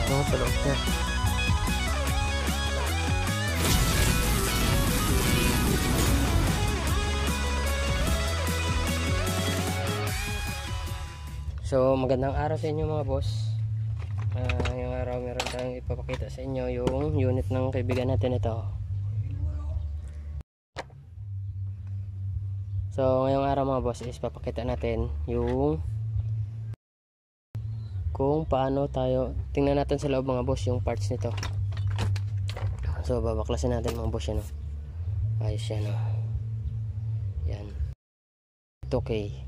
No, sa loob niya. So magandang araw sa inyo mga boss. Ngayong araw meron tayong ipapakita sa inyo yung unit ng kaibigan natin ito. So ngayong araw mga boss is papakita natin yung kung paano tayo, tingnan natin sa loob mga boss yung parts nito. So babaklasin natin mga boss yan. Ayos yan. Yan. Ito okay.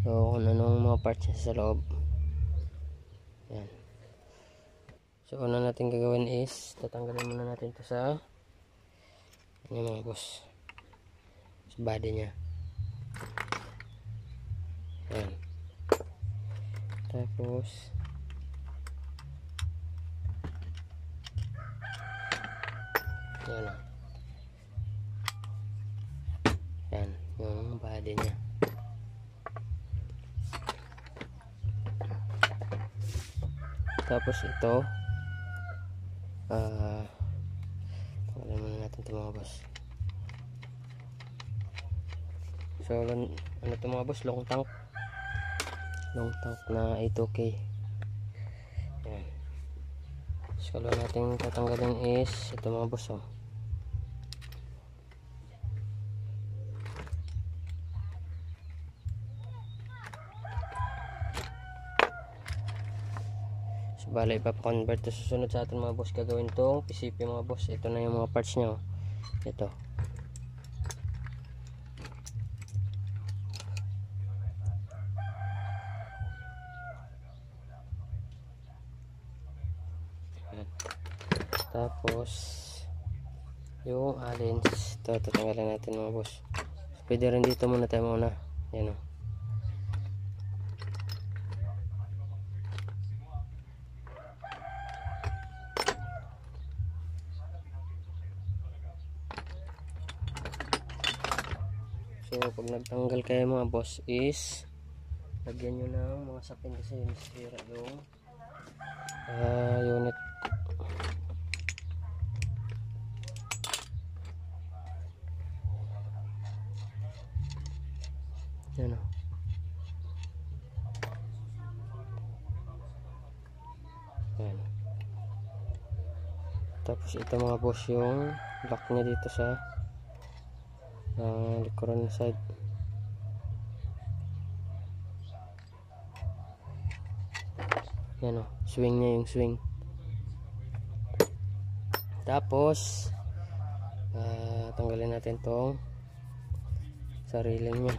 So kung anong mga parts niya sa loob. Yan. So una natin gagawin is tatanggalin muna natin ito sa ano mga boss, sa body nya. Yan. Tapos yan o. Yan yung body nya. Tapos ito tanggalin muna natin ito mga boss. So ano ito mga boss, long tank na 8OK. Yan. So kalau natin tatanggalin is ito mga boss bala ipapakonvert to susunod sa atin mga boss. Gagawin tong PCP mga boss. Ito na yung mga parts nya ito. Ayan. Tapos yung alins ito tatanggalin natin mga boss. Pwede rin dito muna tayo muna. Yan o. So pag nagtanggal kayo mga boss is lagyan nyo ng mga sapin kasi nasira yung unit. Yan o. Yan. Tapos ito mga boss yung lock nya dito sa likuran side. Yan o, swing nya yung swing. Tapos tanggalin natin tong sariling nya.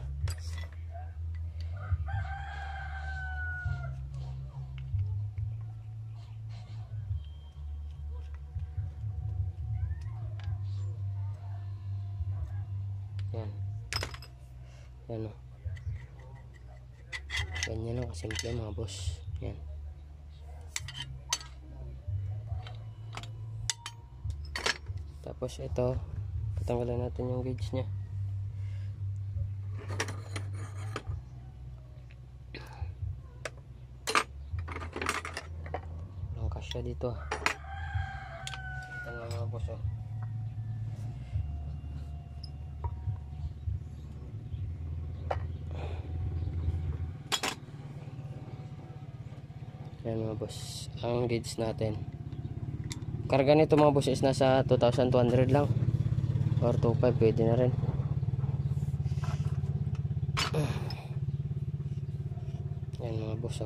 Yan. Yan o. Ganyan o kasimple mga boss. Yan. Tapos ito tatanggalan natin yung gauge nya. Walang kasya dito. Ito na mga boss o. Yan mga boss, ang gauge natin. Karga nito mga boss is nasa 2,200 lang or 2,500 pwede na rin. Yan mga boss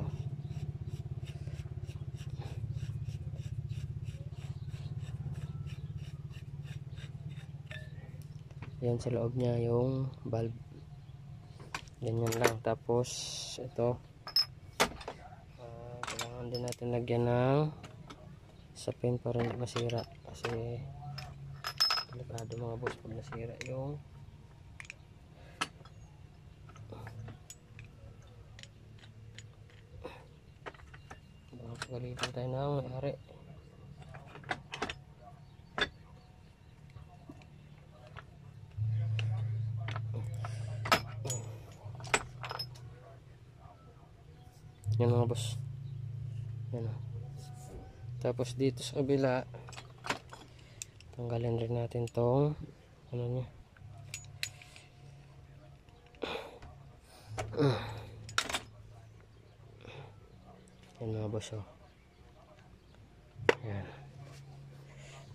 yan sa loob nya yung valve. Ganyan lang. Tapos ito kailangan din natin lagyan ng sapin para hindi masira kasi delikado mga boss pag nasira yung pagalitan tayo ng may-ari. Yan mga boss. Yan o. Tapos dito sa kabila, tanggalin rin natin tong ano niya. Yan mga boss, oh. Yan.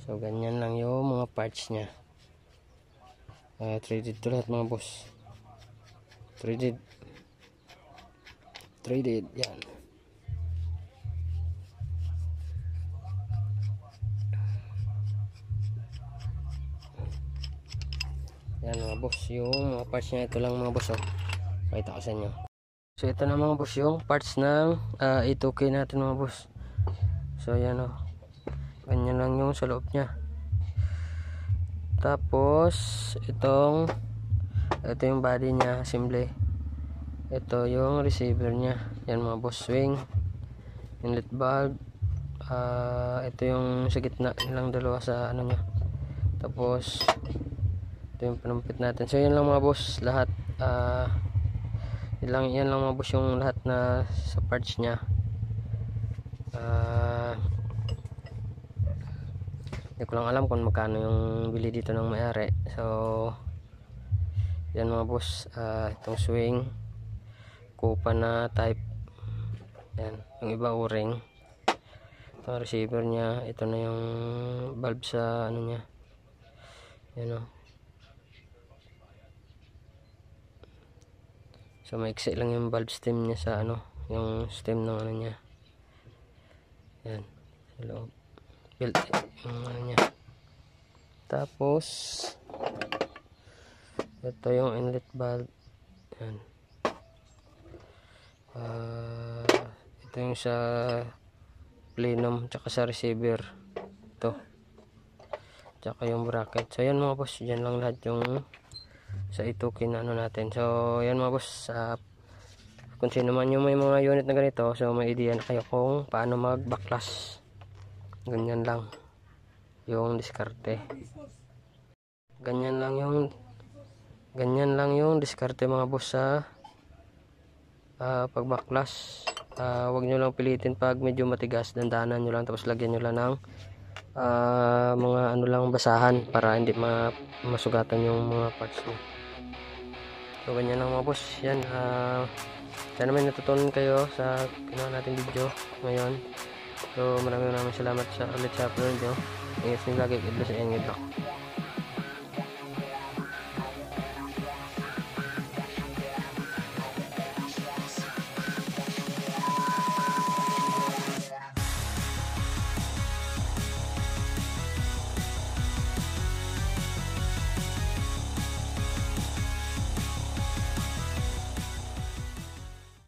So ganyan lang yung mga parts nya. 3D to lahat mga boss. 3D. Yan. Yan mga boss, yung mga parts nya. Ito lang mga boss, oh. Pakita ko sa inyo. So ito na mga boss yung parts ng A2K natin mga boss. So yan, oh. Ganyan lang yung sa loob nya. Tapos ito yung body nya, simple. Ito yung receiver nya. Yan mga boss, swing, inlet valve. Ito yung sa gitna nilang dalawa sa ano nya. Tapos ito yung panumpit natin. So yan lang mga boss, lahat. Yan lang mga boss yung lahat na sa parts nya. Hindi ko lang alam kung magkano yung bili dito ng may-ari. So yan mga boss, itong swing kupa na type. Yan, yung iba o-ring. Itong receiver nya, ito na yung valve sa ano nya. Yan, oh. So maiksi lang yung valve stem nya sa ano, yung stem ng ano nya. Yan, sa loob. Built yung ano nya. Tapos ito yung inlet valve. Yan. Ito yung sa plenum tsaka sa receiver. Ito. Tsaka yung bracket. So yan mga boss, yan lang lahat yung sa itukin na ano natin. So yan mga boss, kung sino man yung may mga unit na ganito, so may idea na kayo kung paano mag backlash. Ganyan lang yung diskarte. Ganyan lang yung diskarte mga boss sa pag backlash. Wag nyo lang pilitin pag medyo matigas, dandanan nyo lang, tapos lagyan nyo lang ng mga ano lang basahan para hindi masugatan yung mga parts nyo. So ganyan lang mga boss. Yan, sana may natutunan kayo sa ginawa natin video ngayon. So maraming salamat ulit sa upload nyo. Ingat nyo lagi, God bless and good luck.